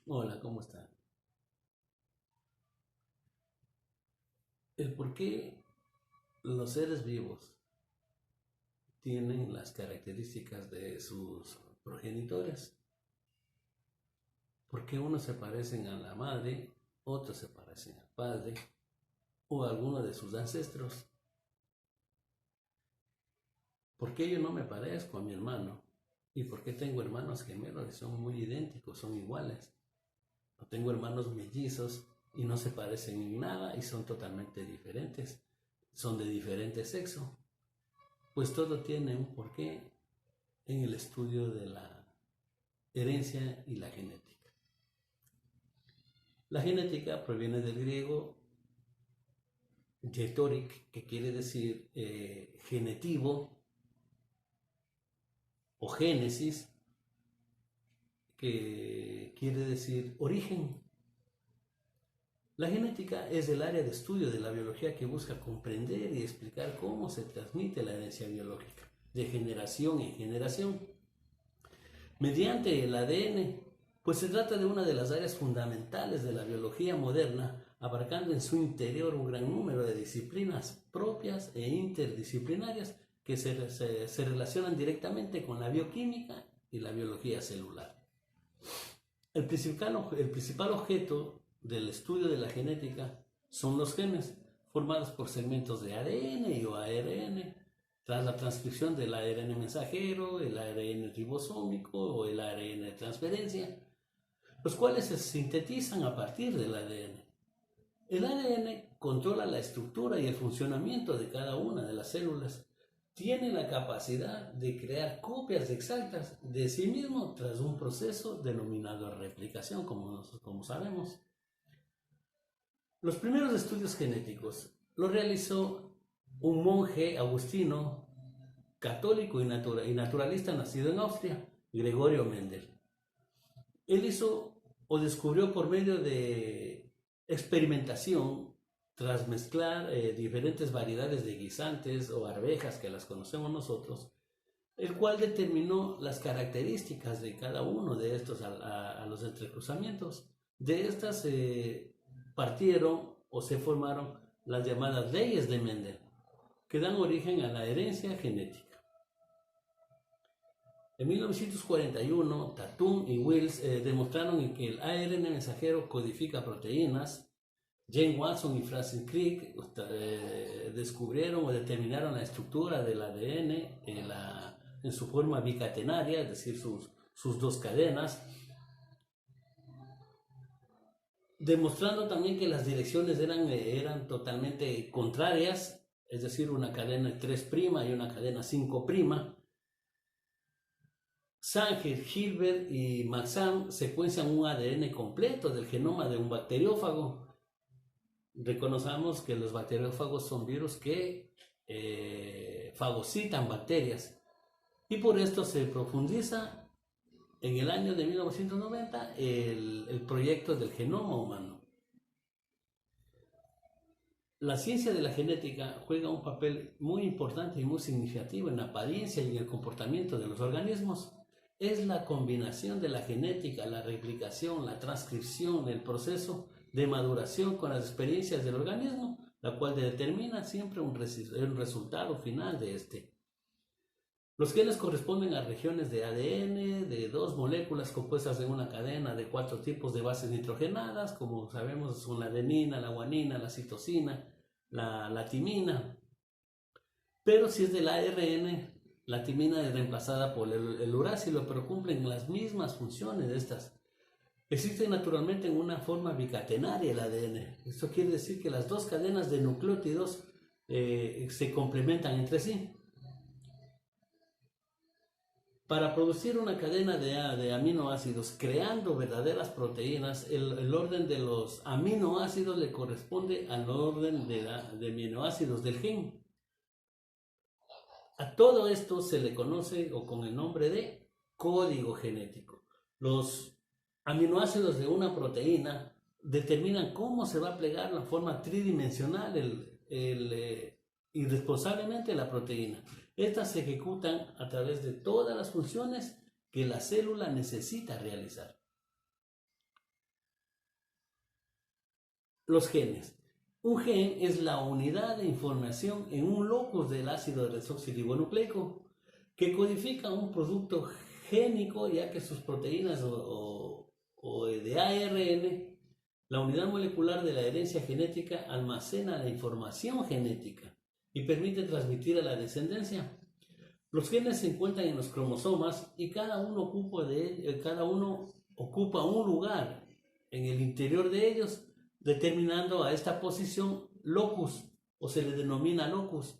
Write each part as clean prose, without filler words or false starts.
Hola, ¿cómo está? El por qué los seres vivos tienen las características de sus progenitores. ¿Por qué unos se parecen a la madre, otros se parecen al padre o a alguno de sus ancestros? ¿Por qué yo no me parezco a mi hermano? ¿Y por qué tengo hermanos gemelos y son muy idénticos, son iguales? O tengo hermanos mellizos y no se parecen en nada y son totalmente diferentes. Son de diferente sexo. Pues todo tiene un porqué en el estudio de la herencia y la genética. La genética proviene del griego getoric, que quiere decir genetivo o génesis, que quiere decir origen. La genética es el área de estudio de la biología que busca comprender y explicar cómo se transmite la herencia biológica de generación en generación mediante el ADN, pues se trata de una de las áreas fundamentales de la biología moderna, abarcando en su interior un gran número de disciplinas propias e interdisciplinarias que se relacionan directamente con la bioquímica y la biología celular. El principal objeto del estudio de la genética son los genes, formados por segmentos de ADN y o ARN, tras la transcripción del ARN mensajero, el ARN ribosómico o el ARN de transferencia, los cuales se sintetizan a partir del ADN. El ADN controla la estructura y el funcionamiento de cada una de las células. Tiene la capacidad de crear copias exactas de sí mismo tras un proceso denominado replicación, como sabemos. Los primeros estudios genéticos los realizó un monje agustino, católico y naturalista nacido en Austria, Gregorio Mendel. Él hizo o descubrió por medio de experimentación, tras mezclar diferentes variedades de guisantes o arvejas que las conocemos nosotros, el cual determinó las características de cada uno de estos a los entrecruzamientos. De estas partieron o se formaron las llamadas leyes de Mendel, que dan origen a la herencia genética. En 1941, Tatum y Wills demostraron que el ARN mensajero codifica proteínas. Jane Watson y Francis Crick descubrieron o determinaron la estructura del ADN en su forma bicatenaria, es decir, sus dos cadenas, demostrando también que las direcciones eran totalmente contrarias, es decir, una cadena 3' y una cadena 5'. Sanger, Hilbert y Maxam secuencian un ADN completo del genoma de un bacteriófago. Reconozcamos que los bacteriófagos son virus que fagocitan bacterias y por esto se profundiza en el año de 1990 el proyecto del genoma humano. La ciencia de la genética juega un papel muy importante y muy significativo en la apariencia y en el comportamiento de los organismos. Es la combinación de la genética, la replicación, la transcripción, el proceso de maduración con las experiencias del organismo, la cual determina siempre un resultado final de este. Los genes corresponden a regiones de ADN de dos moléculas compuestas de una cadena de 4 tipos de bases nitrogenadas, como sabemos son la adenina, la guanina, la citosina, la timina. Pero si es del ARN, la timina es reemplazada por el uracilo, pero cumplen las mismas funciones de estas. Existe naturalmente en una forma bicatenaria el ADN. Esto quiere decir que las dos cadenas de nucleótidos se complementan entre sí. Para producir una cadena de aminoácidos creando verdaderas proteínas, el orden de los aminoácidos le corresponde al orden de aminoácidos del gen. A todo esto se le conoce o con el nombre de código genético. Los aminoácidos de una proteína determinan cómo se va a plegar la forma tridimensional irresponsablemente la proteína. Estas se ejecutan a través de todas las funciones que la célula necesita realizar. Los genes. Un gen es la unidad de información en un locus del ácido desoxirribonucleico que codifica un producto génico, ya que sus proteínas o de ARN, la unidad molecular de la herencia genética, almacena la información genética y permite transmitir a la descendencia. Los genes se encuentran en los cromosomas y cada uno ocupa un lugar en el interior de ellos, determinando a esta posición locus, o se le denomina locus.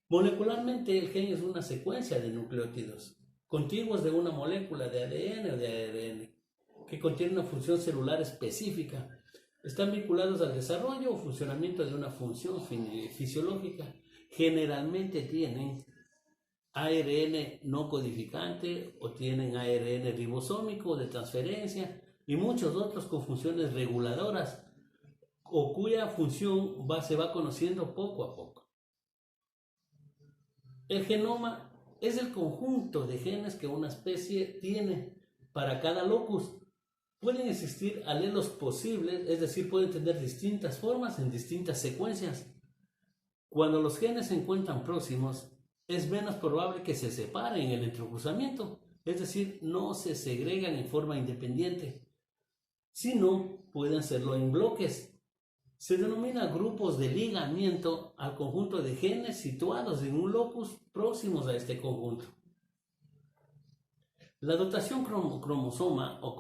Molecularmente, el gen es una secuencia de nucleótidos contiguos de una molécula de ADN o de ARN que contiene una función celular específica. Están vinculados al desarrollo o funcionamiento de una función fisiológica. Generalmente tienen ARN no codificante o tienen ARN ribosómico de transferencia y muchos otros con funciones reguladoras o cuya función se va conociendo poco a poco. El genoma es el conjunto de genes que una especie tiene. Para cada locus pueden existir alelos posibles, es decir, pueden tener distintas formas en distintas secuencias. Cuando los genes se encuentran próximos, es menos probable que se separen en el entrecruzamiento, es decir, no se segregan en forma independiente, sino pueden hacerlo en bloques. Se denomina grupos de ligamiento al conjunto de genes situados en un locus próximos a este conjunto. La dotación cromosoma o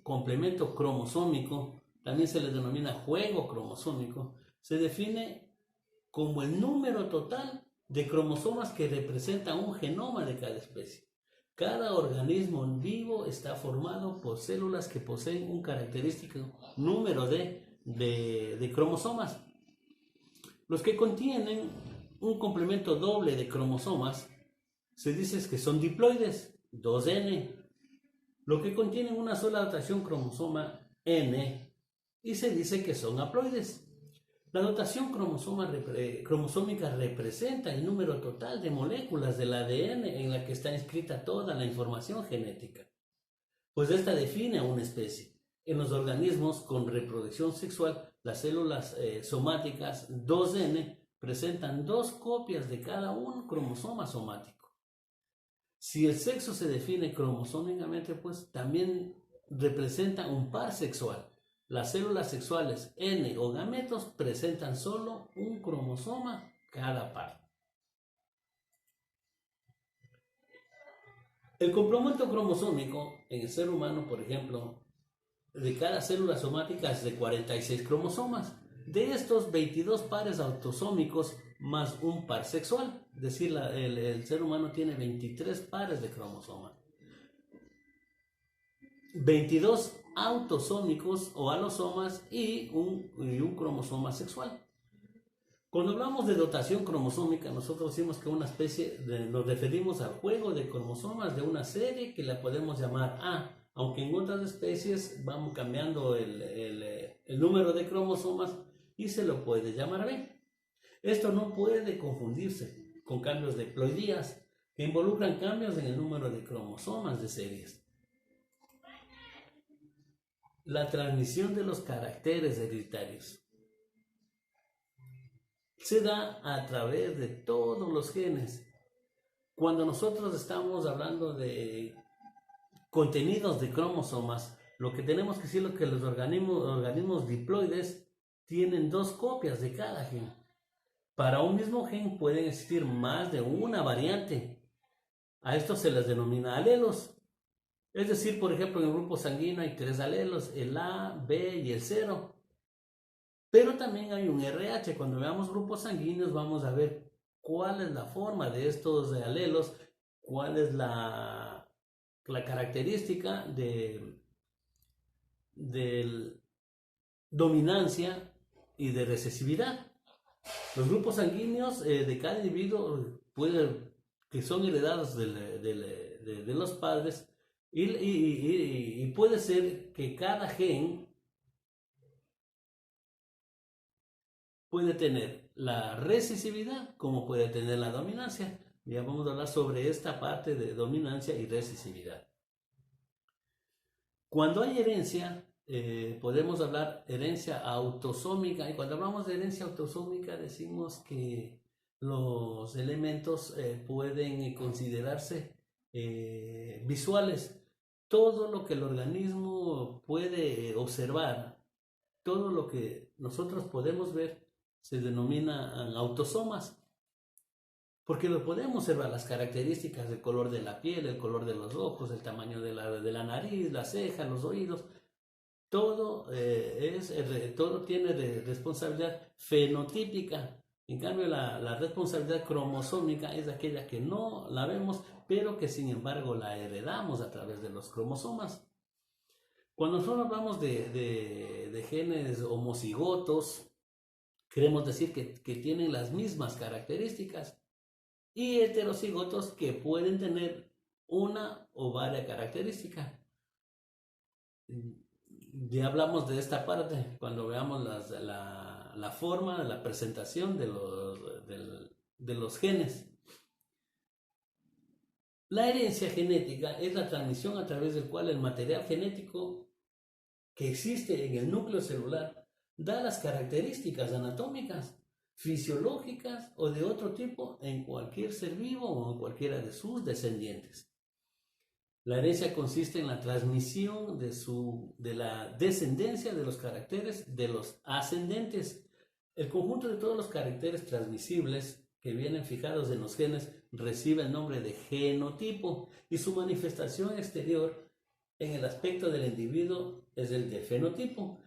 complemento cromosómico, también se le denomina juego cromosómico, se define como el número total de cromosomas que representa un genoma de cada especie. Cada organismo vivo está formado por células que poseen un característico número de cromosomas. Los que contienen un complemento doble de cromosomas se dice que son diploides, 2N. Lo que contienen una sola dotación cromosoma N y se dice que son haploides. La dotación cromosómica representa el número total de moléculas del ADN en la que está inscrita toda la información genética, pues esta define a una especie. En los organismos con reproducción sexual, las células somáticas 2N presentan 2 copias de cada un cromosoma somático. Si el sexo se define cromosómicamente, pues también representa un par sexual. Las células sexuales N o gametos presentan solo un cromosoma cada par. El complemento cromosómico en el ser humano, por ejemplo, de cada célula somática es de 46 cromosomas. De estos, 22 pares autosómicos más un par sexual. Es decir, el ser humano tiene 23 pares de cromosomas. 22 autosómicos o alosomas y un cromosoma sexual. Cuando hablamos de dotación cromosómica, nosotros decimos que una especie nos referimos al juego de cromosomas de una serie que la podemos llamar A, aunque en otras especies vamos cambiando el número de cromosomas y se lo puede llamar B. Esto no puede confundirse con cambios de ploidías que involucran cambios en el número de cromosomas de series. La transmisión de los caracteres hereditarios se da a través de todos los genes. Cuando nosotros estamos hablando de contenidos de cromosomas, lo que tenemos que decir es que los organismos diploides tienen 2 copias de cada gen. Para un mismo gen pueden existir más de una variante. A esto se les denomina alelos. Es decir, por ejemplo, en el grupo sanguíneo hay 3 alelos, el A, B y el 0. Pero también hay un RH. Cuando veamos grupos sanguíneos vamos a ver cuál es la forma de estos alelos, cuál es la característica de dominancia y de recesividad. Los grupos sanguíneos de cada individuo que son heredados de los padres y puede ser que cada gen puede tener la recesividad como puede tener la dominancia. Ya vamos a hablar sobre esta parte de dominancia y recesividad. Cuando hay herencia, podemos hablar herencia autosómica, y cuando hablamos de herencia autosómica decimos que los elementos pueden considerarse visuales. Todo lo que el organismo puede observar, todo lo que nosotros podemos ver, se denominan autosomas, porque lo podemos observar, las características del color de la piel, el color de los ojos, el tamaño de la nariz, las cejas, los oídos. Todo, todo tiene responsabilidad fenotípica. En cambio, la responsabilidad cromosómica es aquella que no la vemos, pero que sin embargo la heredamos a través de los cromosomas. Cuando nosotros hablamos de genes homocigotos, queremos decir que tienen las mismas características, y heterocigotos que pueden tener una o varias características. Ya hablamos de esta parte cuando veamos la forma, la presentación de los genes. La herencia genética es la transmisión a través del cual el material genético que existe en el núcleo celular da las características anatómicas, fisiológicas o de otro tipo en cualquier ser vivo o en cualquiera de sus descendientes. La herencia consiste en la transmisión de la descendencia de los caracteres de los ascendentes. El conjunto de todos los caracteres transmisibles que vienen fijados en los genes recibe el nombre de genotipo, y su manifestación exterior en el aspecto del individuo es el de fenotipo.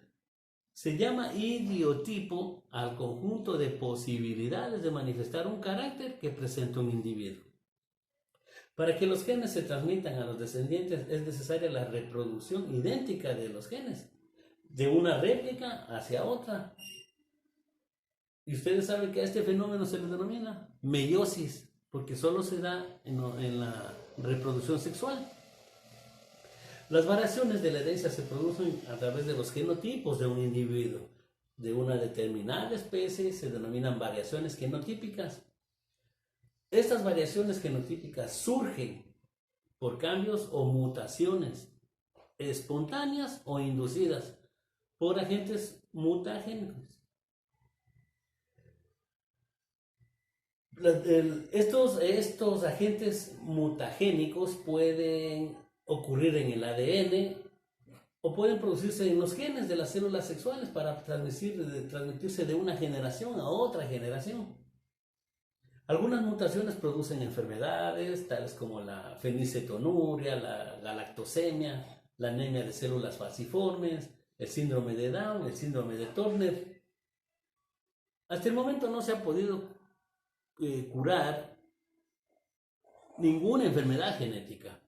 Se llama idiotipo al conjunto de posibilidades de manifestar un carácter que presenta un individuo. Para que los genes se transmitan a los descendientes es necesaria la reproducción idéntica de los genes, de una réplica hacia otra. Y ustedes saben que a este fenómeno se le denomina meiosis, porque solo se da en la reproducción sexual. Las variaciones de la herencia se producen a través de los genotipos de un individuo. De una determinada especie se denominan variaciones genotípicas. Estas variaciones genotípicas surgen por cambios o mutaciones espontáneas o inducidas por agentes mutagénicos. Estos agentes mutagénicos pueden ocurrir en el ADN o pueden producirse en los genes de las células sexuales para transmitirse de una generación a otra generación. Algunas mutaciones producen enfermedades tales como la fenilcetonuria, la galactosemia, la anemia de células falciformes, el síndrome de Down, el síndrome de Turner. Hasta el momento no se ha podido curar ninguna enfermedad genética,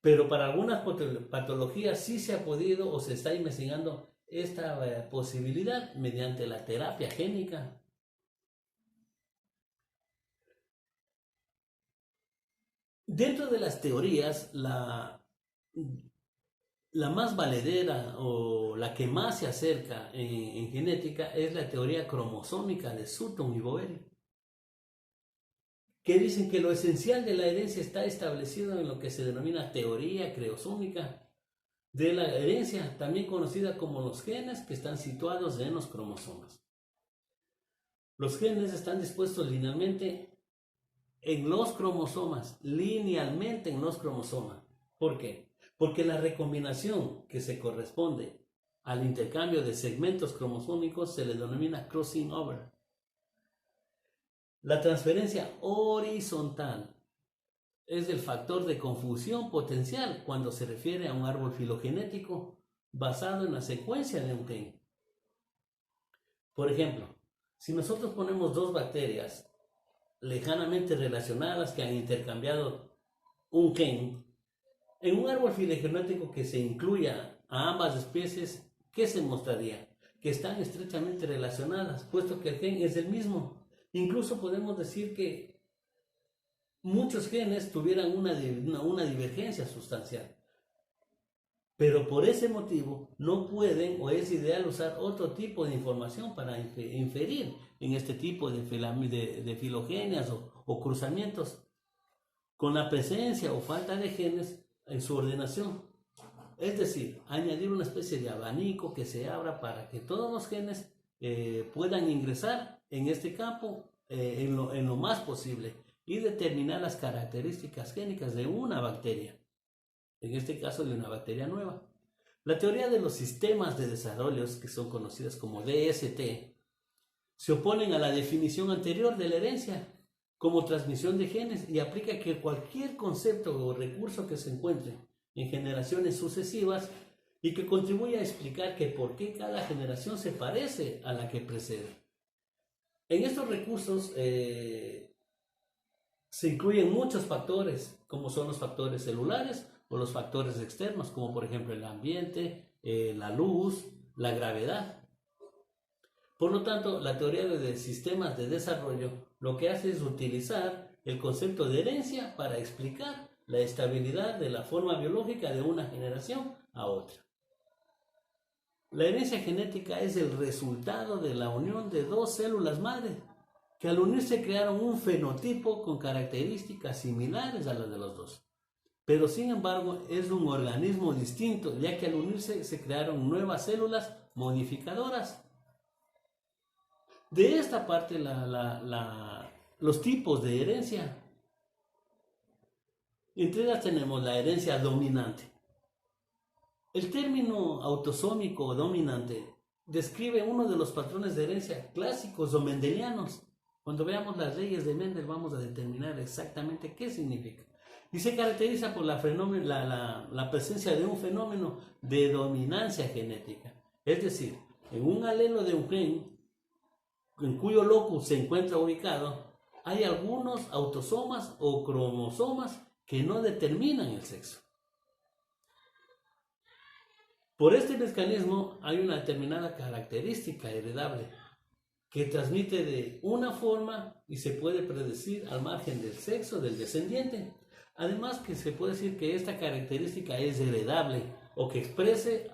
pero para algunas patologías sí se ha podido o se está investigando esta posibilidad mediante la terapia génica. Dentro de las teorías, la más valedera o la que más se acerca en genética es la teoría cromosómica de Sutton y Boveri, que dicen que lo esencial de la herencia está establecido en lo que se denomina teoría creosómica de la herencia, también conocida como los genes que están situados en los cromosomas. Los genes están dispuestos linealmente en los cromosomas, linealmente en los cromosomas. ¿Por qué? Porque la recombinación que se corresponde al intercambio de segmentos cromosómicos se le denomina crossing over. La transferencia horizontal es el factor de confusión potencial cuando se refiere a un árbol filogenético basado en la secuencia de un gen. Por ejemplo, si nosotros ponemos dos bacterias lejanamente relacionadas que han intercambiado un gen, en un árbol filogenético que se incluya a ambas especies, ¿qué se mostraría? Que están estrechamente relacionadas, puesto que el gen es el mismo. Incluso podemos decir que muchos genes tuvieran una divergencia sustancial, pero por ese motivo no pueden o es ideal usar otro tipo de información para inferir en este tipo de filogenias o cruzamientos con la presencia o falta de genes en su ordenación. es decir, añadir una especie de abanico que se abra para que todos los genes puedan ingresar en este campo en lo más posible y determinar las características génicas de una bacteria, en este caso de una bacteria nueva. La teoría de los sistemas de desarrollos, que son conocidas como DST, se oponen a la definición anterior de la herencia como transmisión de genes y aplica que cualquier concepto o recurso que se encuentre en generaciones sucesivas y que contribuya a explicar que por qué cada generación se parece a la que precede. En estos recursos se incluyen muchos factores, como son los factores celulares o los factores externos, como por ejemplo el ambiente, la luz, la gravedad. Por lo tanto, la teoría de sistemas de desarrollo lo que hace es utilizar el concepto de herencia para explicar la estabilidad de la forma biológica de una generación a otra. La herencia genética es el resultado de la unión de dos células madre, que al unirse crearon un fenotipo con características similares a las de los dos. Pero sin embargo es un organismo distinto, ya que al unirse se crearon nuevas células modificadoras. De esta parte los tipos de herencia. Entre ellas tenemos la herencia dominante. El término autosómico o dominante describe uno de los patrones de herencia clásicos o mendelianos. Cuando veamos las leyes de Mendel vamos a determinar exactamente qué significa. Y se caracteriza por la presencia de un fenómeno de dominancia genética. Es decir, en un alelo de un gen en cuyo locus se encuentra ubicado, hay algunos autosomas o cromosomas que no determinan el sexo. Por este mecanismo hay una determinada característica heredable que transmite de una forma y se puede predecir al margen del sexo del descendiente. Además que se puede decir que esta característica es heredable o que exprese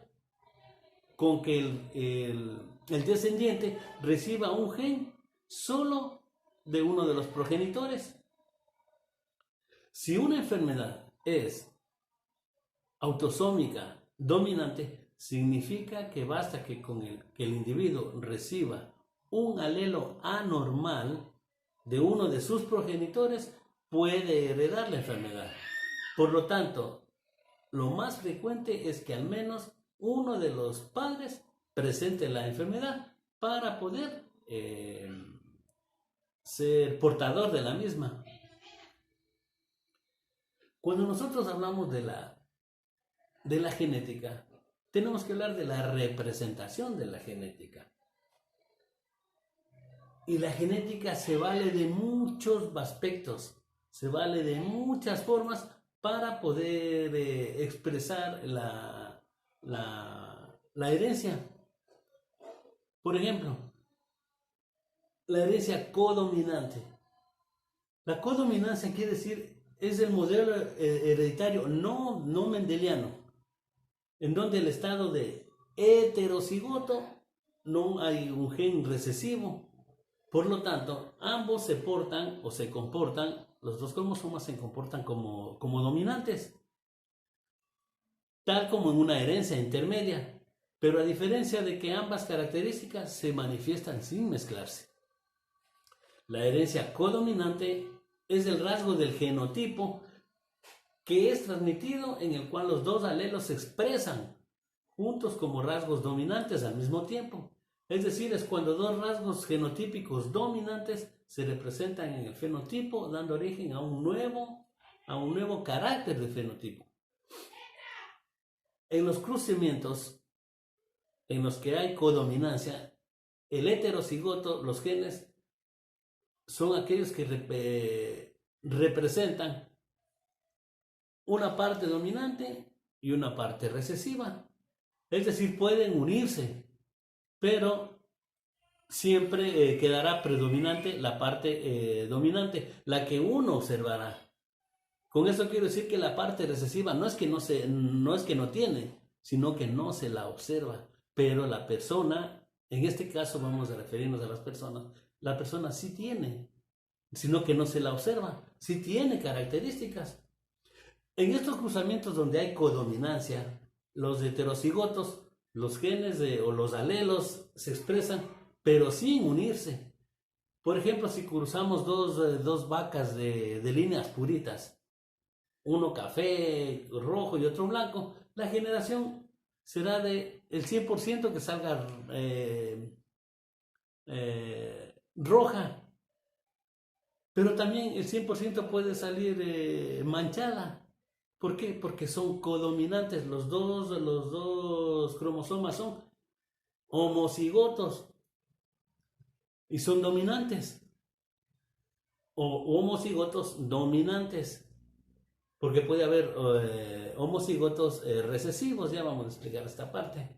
con que el descendiente reciba un gen solo de uno de los progenitores. Si una enfermedad es autosómica dominante, significa que basta que que el individuo reciba un alelo anormal de uno de sus progenitores, puede heredar la enfermedad. Por lo tanto, lo más frecuente es que al menos uno de los padres presente la enfermedad para poder ser portador de la misma. Cuando nosotros hablamos de la genética, tenemos que hablar de la representación de la genética. Y la genética se vale de muchos aspectos, se vale de muchas formas para poder expresar la herencia. Por ejemplo, la herencia codominante. La codominancia quiere decir, es el modelo hereditario no mendeliano, en donde el estado de heterocigoto no hay un gen recesivo. Por lo tanto, ambos se portan o se comportan, los dos cromosomas se comportan como dominantes, tal como en una herencia intermedia, pero a diferencia de que ambas características se manifiestan sin mezclarse. La herencia codominante es el rasgo del genotipo que es transmitido, en el cual los dos alelos se expresan juntos como rasgos dominantes al mismo tiempo. Es decir, es cuando dos rasgos genotípicos dominantes se representan en el fenotipo, dando origen a un nuevo carácter de fenotipo. En los crucimientos en los que hay codominancia, el heterocigoto, los genes, son aquellos que representan una parte dominante y una parte recesiva. Es decir, pueden unirse, pero siempre quedará predominante la parte dominante, la que uno observará. Con eso quiero decir que la parte recesiva no es que no tiene, sino que no se la observa. Pero la persona, en este caso vamos a referirnos a las personas, la persona sí tiene, sino que no se la observa, sí tiene características. En estos cruzamientos donde hay codominancia, Los heterocigotos, los genes o los alelos se expresan, pero sin unirse. Por ejemplo, si cruzamos dos vacas de líneas puritas, uno café rojo y otro blanco, la generación será de el 100% que salga roja, pero también el 100% puede salir manchada. ¿Por qué? Porque son codominantes, los dos cromosomas son homocigotos y son dominantes, o homocigotos dominantes. Porque puede haber homocigotos recesivos, ya vamos a explicar esta parte.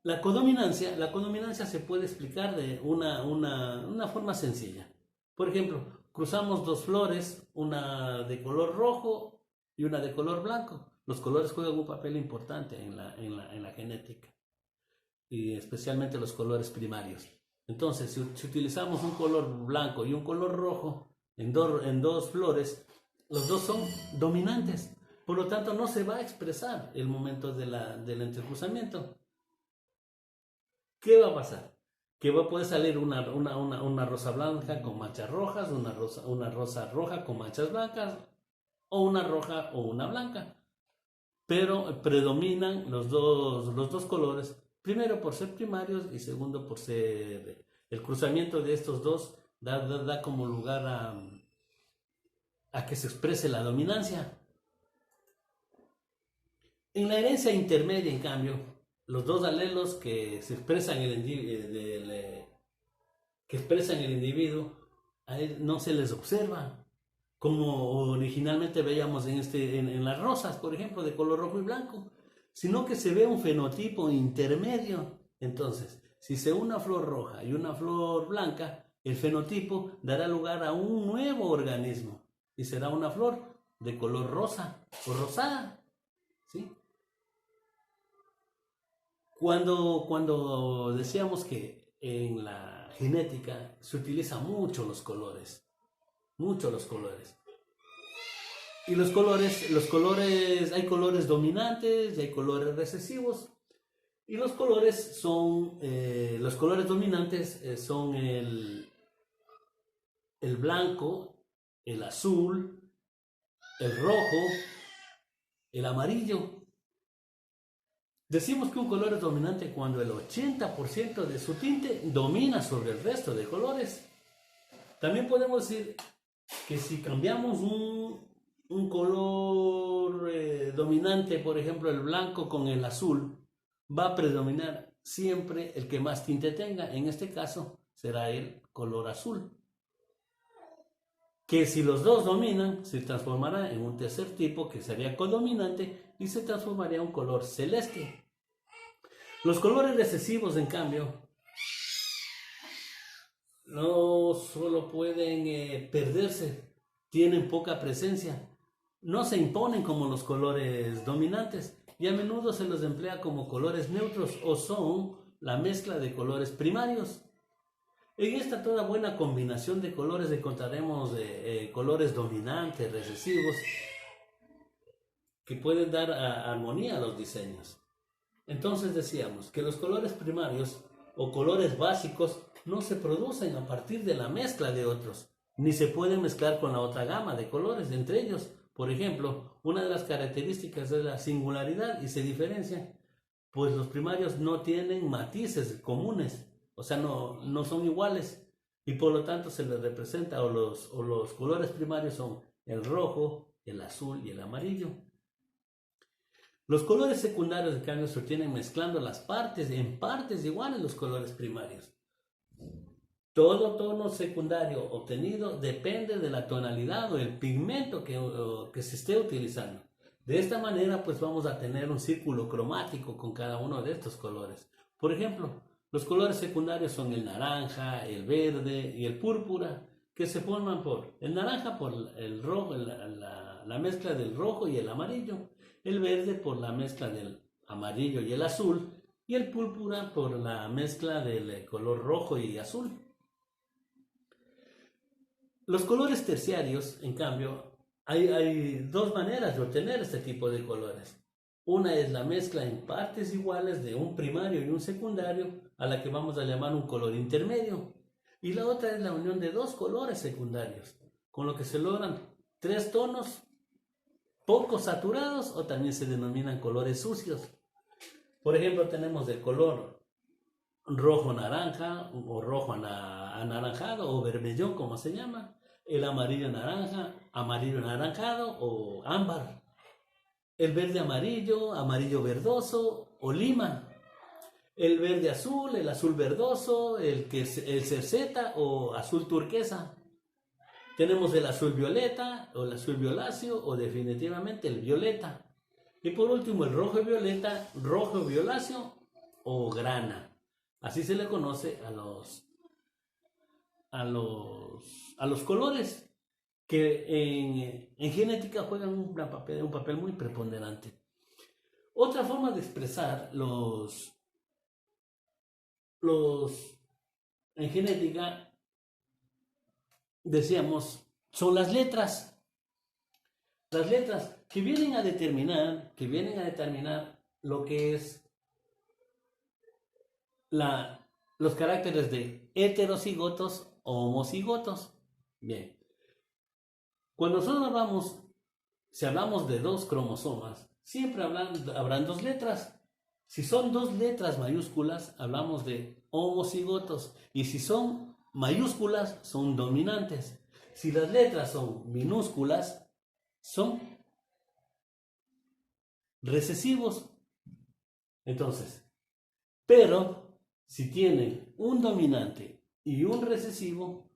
La codominancia se puede explicar de una forma sencilla. Por ejemplo, cruzamos dos flores, una de color rojo y una de color blanco. Los colores juegan un papel importante en la genética, y especialmente los colores primarios. Entonces, si utilizamos un color blanco y un color rojo en dos flores, los dos son dominantes, por lo tanto no se va a expresar el momento del entrecruzamiento. ¿Qué va a pasar? Que va a poder salir una rosa blanca con manchas rojas, una rosa roja con manchas blancas, o una roja o una blanca. Pero predominan los dos colores, primero por ser primarios y segundo por ser el cruzamiento de estos dos da como lugar a que se exprese la dominancia. En la herencia intermedia, en cambio, los dos alelos que se expresan que expresan el individuo, a él no se les observa, como originalmente veíamos en las rosas, por ejemplo, de color rojo y blanco, sino que se ve un fenotipo intermedio. Entonces, si se une una flor roja y una flor blanca, el fenotipo dará lugar a un nuevo organismo y será una flor de color rosa o rosada, ¿sí? Cuando decíamos que en la genética se utilizan mucho los colores, y los colores, hay colores dominantes y hay colores recesivos. Y los colores dominantes son el blanco, el azul, el rojo, el amarillo. Decimos que un color es dominante cuando el 80% de su tinte domina sobre el resto de colores. También podemos decir que si cambiamos un color dominante, por ejemplo el blanco con el azul, va a predominar siempre el que más tinte tenga. En este caso será el color azul, que si los dos dominan se transformará en un tercer tipo que sería codominante y se transformaría en un color celeste. Los colores recesivos, en cambio, no solo pueden perderse, tienen poca presencia, no se imponen como los colores dominantes y a menudo se los emplea como colores neutros o son la mezcla de colores primarios. En esta toda buena combinación de colores encontraremos colores dominantes, recesivos, que pueden dar armonía a los diseños. Entonces decíamos que los colores primarios o colores básicos no se producen a partir de la mezcla de otros, ni se pueden mezclar con la otra gama de colores entre ellos. Por ejemplo, una de las características es la singularidad y se diferencia, pues los primarios no tienen matices comunes, o sea, no son iguales, y por lo tanto se les representa, o los colores primarios son el rojo, el azul y el amarillo. Los colores secundarios, en cambio, se obtienen mezclando en partes iguales los colores primarios. Todo tono secundario obtenido depende de la tonalidad o el pigmento que se esté utilizando. De esta manera, pues vamos a tener un círculo cromático con cada uno de estos colores. Por ejemplo, los colores secundarios son el naranja, el verde y el púrpura, que se forman por el naranja por el rojo, la mezcla del rojo y el amarillo, el verde por la mezcla del amarillo y el azul, y el púrpura por la mezcla del color rojo y azul. Los colores terciarios, en cambio, hay dos maneras de obtener este tipo de colores. Una es la mezcla en partes iguales de un primario y un secundario, a la que vamos a llamar un color intermedio. Y la otra es la unión de dos colores secundarios, con lo que se logran tres tonos poco saturados o también se denominan colores sucios. Por ejemplo, tenemos el color rojo-naranja o rojo-anaranjado o vermellón, como se llama, el amarillo-naranja, amarillo-anaranjado o ámbar, el verde-amarillo, amarillo-verdoso o lima, el verde-azul, el azul-verdoso, el cerceta o azul turquesa. Tenemos el azul-violeta o el azul-violáceo o definitivamente el violeta. Y por último el rojo-violeta, rojo-violáceo o grana. Así se le conoce a los colores que en genética juegan un papel muy preponderante. Otra forma de expresar en genética, decíamos, son las letras. Las letras que vienen a determinar lo que es los caracteres de heterocigotos o homocigotos. Bien, cuando nosotros si hablamos de dos cromosomas, siempre habrán dos letras. Si son dos letras mayúsculas, hablamos de homocigotos. Y si son mayúsculas, son dominantes. Si las letras son minúsculas, son recesivos. Entonces, pero si tienen un dominante y un recesivo,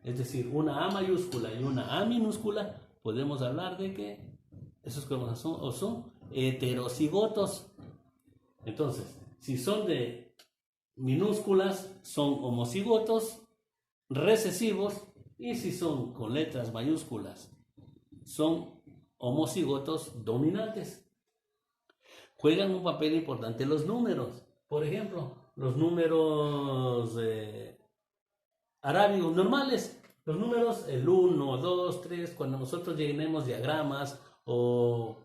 es decir, una A mayúscula y una A minúscula, podemos hablar de que esos cromosomas son heterocigotos. Entonces, si son de minúsculas, son homocigotos recesivos, y si son con letras mayúsculas, son homocigotos dominantes. Juegan un papel importante los números. Por ejemplo, los números arábigos normales, los números el 1, 2, 3, cuando nosotros llenemos diagramas o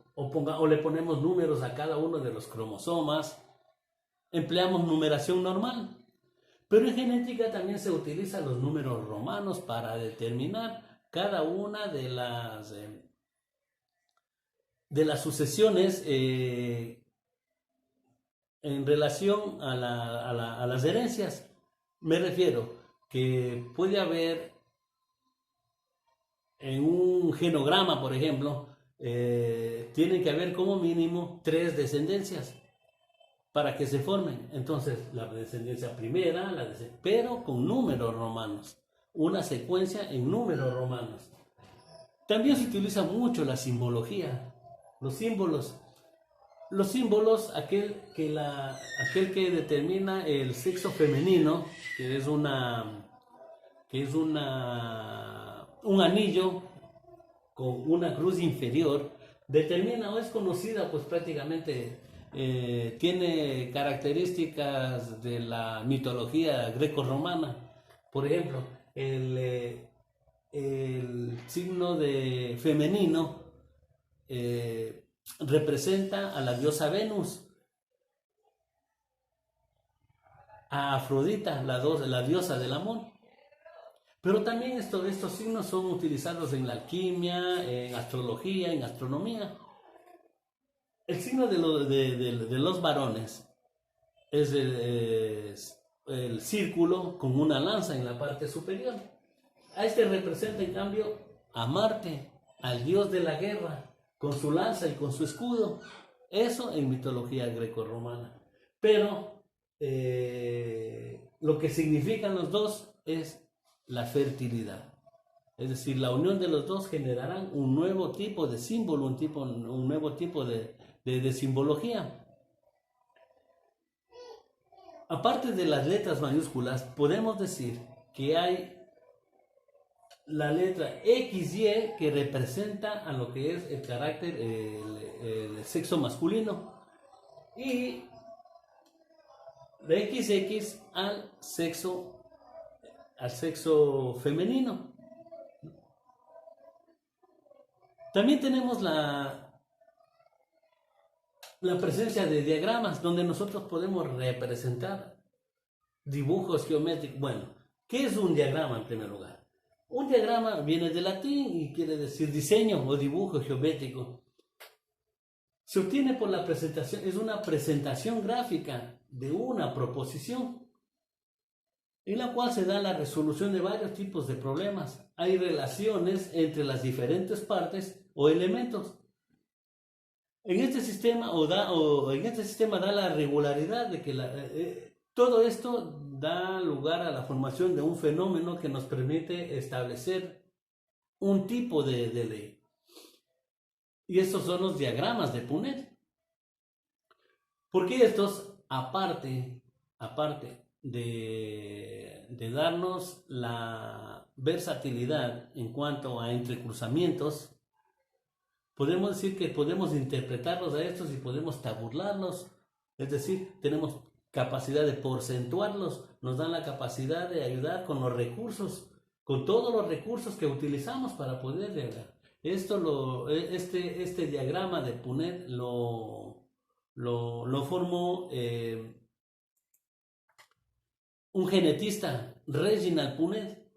le ponemos números a cada uno de los cromosomas, empleamos numeración normal. Pero en genética también se utilizan los números romanos para determinar cada una de las sucesiones en relación a las herencias. Me refiero que puede haber en un genograma, por ejemplo, tiene que haber como mínimo 3 descendencias para que se formen. Entonces, la descendencia primera, pero con números romanos, una secuencia en números romanos. También se utiliza mucho la simbología, los símbolos. Los símbolos, aquel que determina el sexo femenino, que es un anillo con una cruz inferior, determina o es conocida, pues prácticamente tiene características de la mitología greco-romana. Por ejemplo, el signo de femenino representa a la diosa Venus, a Afrodita, la diosa del amor. Pero también estos signos son utilizados en la alquimia, en astrología, en astronomía. El signo de los varones es el círculo con una lanza en la parte superior. A este representa en cambio a Marte, al dios de la guerra, con su lanza y con su escudo. Eso en mitología greco-romana. Pero lo que significan los dos es la fertilidad. Es decir, la unión de los dos generarán un nuevo tipo de símbolo, un nuevo tipo de simbología. Aparte de las letras mayúsculas, podemos decir que hay la letra XY, que representa a lo que es el carácter, el sexo masculino, y la XX al sexo femenino. También tenemos la presencia de diagramas donde nosotros podemos representar dibujos geométricos. Bueno, ¿qué es un diagrama en primer lugar? Un diagrama viene del latín y quiere decir diseño o dibujo geométrico. Se obtiene por la presentación, es una presentación gráfica de una proposición en la cual se da la resolución de varios tipos de problemas. Hay relaciones entre las diferentes partes o elementos. En este sistema da la regularidad de que todo esto da lugar a la formación de un fenómeno que nos permite establecer un tipo de ley. Y estos son los diagramas de Punnett. Porque estos, aparte de darnos la versatilidad en cuanto a entrecruzamientos, podemos decir que podemos interpretarlos a estos y podemos tabularlos, es decir, tenemos capacidad de porcentuarlos, nos dan la capacidad de ayudar con los recursos, con todos los recursos que utilizamos para poder llegar. Este diagrama de Punnett lo formó un genetista, Reginald Punnett,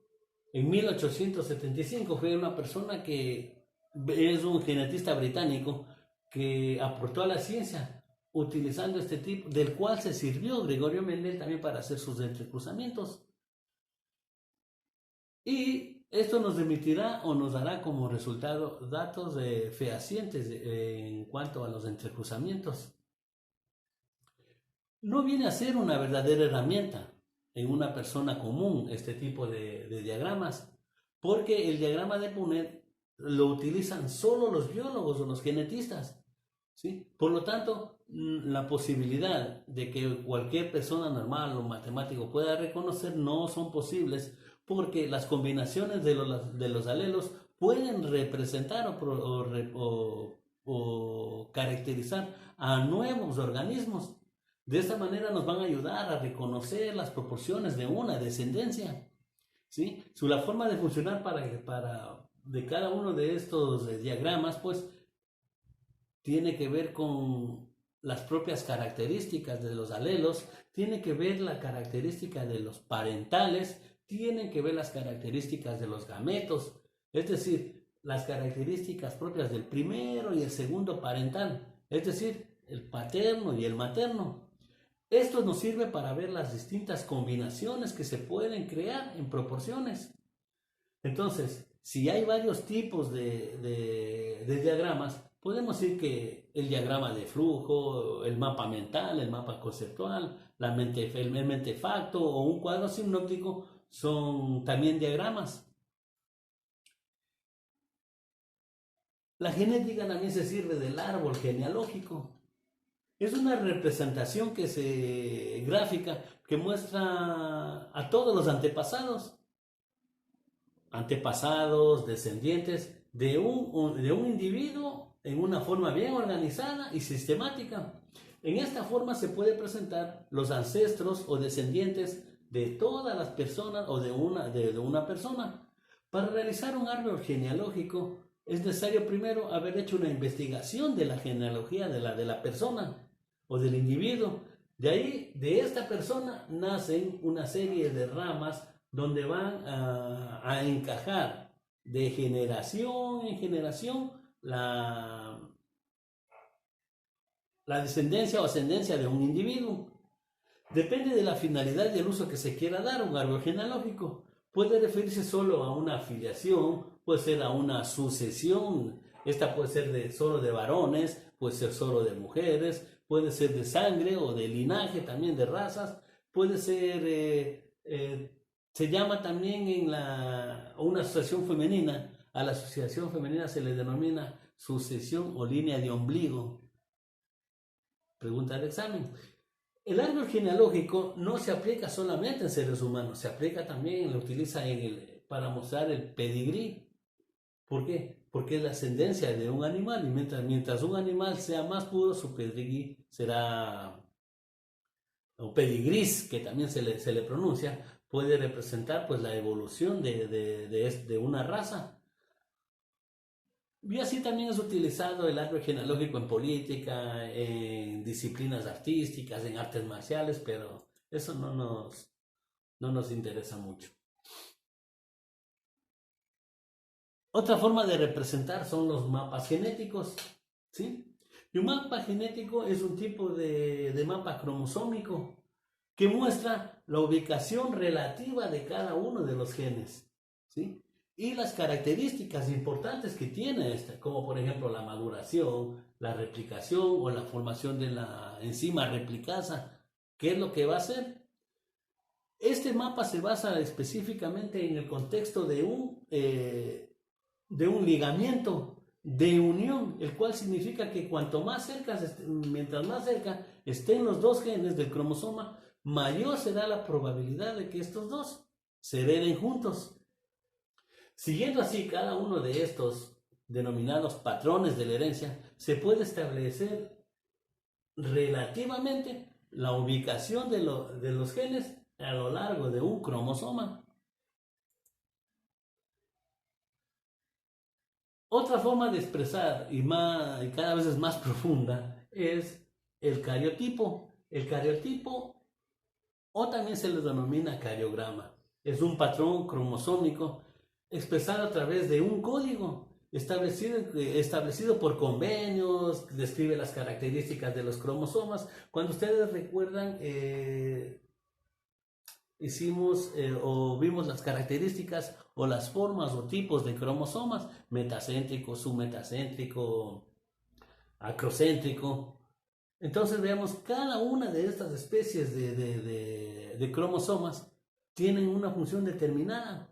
en 1875. Fue una persona que es un genetista británico que aportó a la ciencia utilizando este tipo, del cual se sirvió Gregorio Mendel también para hacer sus entrecruzamientos. Y esto nos remitirá o nos dará como resultado datos fehacientes en cuanto a los entrecruzamientos. No viene a ser una verdadera herramienta en una persona común este tipo de diagramas, porque el diagrama de Punnett lo utilizan solo los biólogos o los genetistas, ¿sí? Por lo tanto, la posibilidad de que cualquier persona normal o matemático pueda reconocer no son posibles, porque las combinaciones de los alelos pueden representar o caracterizar a nuevos organismos. De esta manera nos van a ayudar a reconocer las proporciones de una descendencia, ¿sí? La forma de funcionar de cada uno de estos diagramas, pues, tiene que ver con las propias características de los alelos, tiene que ver la característica de los parentales, tienen que ver las características de los gametos, es decir, las características propias del primero y el segundo parental, es decir, el paterno y el materno. Esto nos sirve para ver las distintas combinaciones que se pueden crear en proporciones. Entonces, si hay varios tipos de diagramas, podemos decir que el diagrama de flujo, el mapa mental, el mapa conceptual, el mentefacto o un cuadro sinóptico son también diagramas. La genética también se sirve del árbol genealógico. Es una representación gráfica que muestra a todos los antepasados, descendientes de un individuo en una forma bien organizada y sistemática. En esta forma se puede presentar los ancestros o descendientes de todas las personas o de una persona. Para realizar un árbol genealógico es necesario primero haber hecho una investigación de la genealogía de la persona o del individuo. De ahí, de esta persona, nacen una serie de ramas donde van a encajar de generación en generación la descendencia o ascendencia de un individuo. Depende de la finalidad y el uso que se quiera dar un árbol genealógico. Puede referirse solo a una afiliación, puede ser a una sucesión. Esta puede ser solo de varones, puede ser solo de mujeres, puede ser de sangre o de linaje, también de razas. Puede ser, se llama también una asociación femenina. A la asociación femenina se le denomina sucesión o línea de ombligo. Pregunta del examen. El árbol genealógico no se aplica solamente en seres humanos, se aplica también, lo utiliza para mostrar el pedigrí. ¿Por qué? Porque es la ascendencia de un animal, y mientras un animal sea más puro, su pedigrí será, o pedigrís, que también se le pronuncia, puede representar pues la evolución de una raza. Y así también es utilizado el árbol genealógico en política, en disciplinas artísticas, en artes marciales, pero eso no nos interesa mucho. Otra forma de representar son los mapas genéticos, ¿sí? Y un mapa genético es un tipo de mapa cromosómico que muestra la ubicación relativa de cada uno de los genes, ¿sí? Y las características importantes que tiene esta, como por ejemplo la maduración, la replicación o la formación de la enzima replicasa. ¿Qué es lo que va a hacer? Este mapa se basa específicamente en el contexto de un ligamiento de unión, el cual significa que cuanto más cerca, mientras más cerca estén los dos genes del cromosoma, mayor será la probabilidad de que estos dos se hereden juntos. Siguiendo así cada uno de estos denominados patrones de la herencia, se puede establecer relativamente la ubicación de los genes a lo largo de un cromosoma. Otra forma de expresar y cada vez es más profunda es el cariotipo. El cariotipo, o también se le denomina cariograma, es un patrón cromosómico expresado a través de un código establecido por convenios, describe las características de los cromosomas. Cuando ustedes recuerdan, hicimos o vimos las características o las formas o tipos de cromosomas: metacéntrico, submetacéntrico, acrocéntrico. Entonces veamos, cada una de estas especies de cromosomas tienen una función determinada.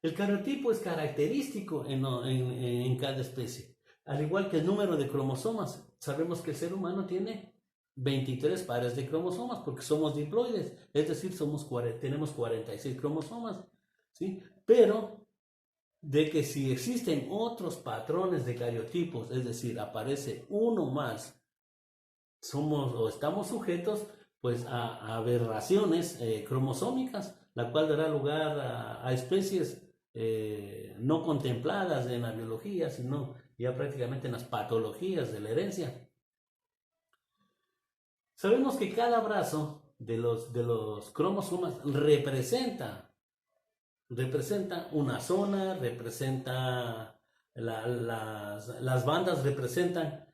El cariotipo es característico en cada especie, al igual que el número de cromosomas. Sabemos que el ser humano tiene 23 pares de cromosomas porque somos diploides, es decir, tenemos 46 cromosomas, ¿sí? Pero de que si existen otros patrones de cariotipos, es decir, aparece uno más, estamos sujetos pues a aberraciones cromosómicas, la cual dará lugar a especies no contempladas en la biología, sino ya prácticamente en las patologías de la herencia. Sabemos que cada brazo de los cromosomas representa una zona, representa las bandas, representan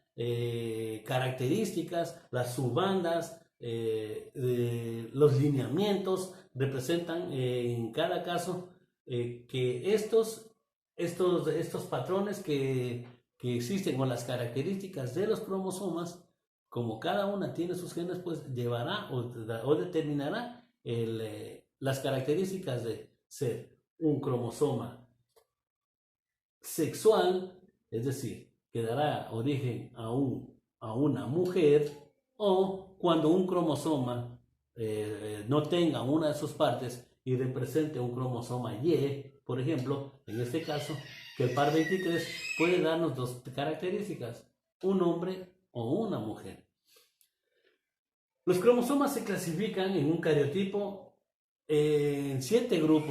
características, las subbandas, los lineamientos representan en cada caso que estos patrones que existen, o las características de los cromosomas, como cada una tiene sus genes, pues llevará o determinará las características de ser un cromosoma sexual, es decir, que dará origen a una mujer, o cuando un cromosoma no tenga una de sus partes y represente un cromosoma Y, por ejemplo, en este caso, que el par 23 puede darnos dos características: un hombre o una mujer. Los cromosomas se clasifican en un cariotipo en 7 grupos.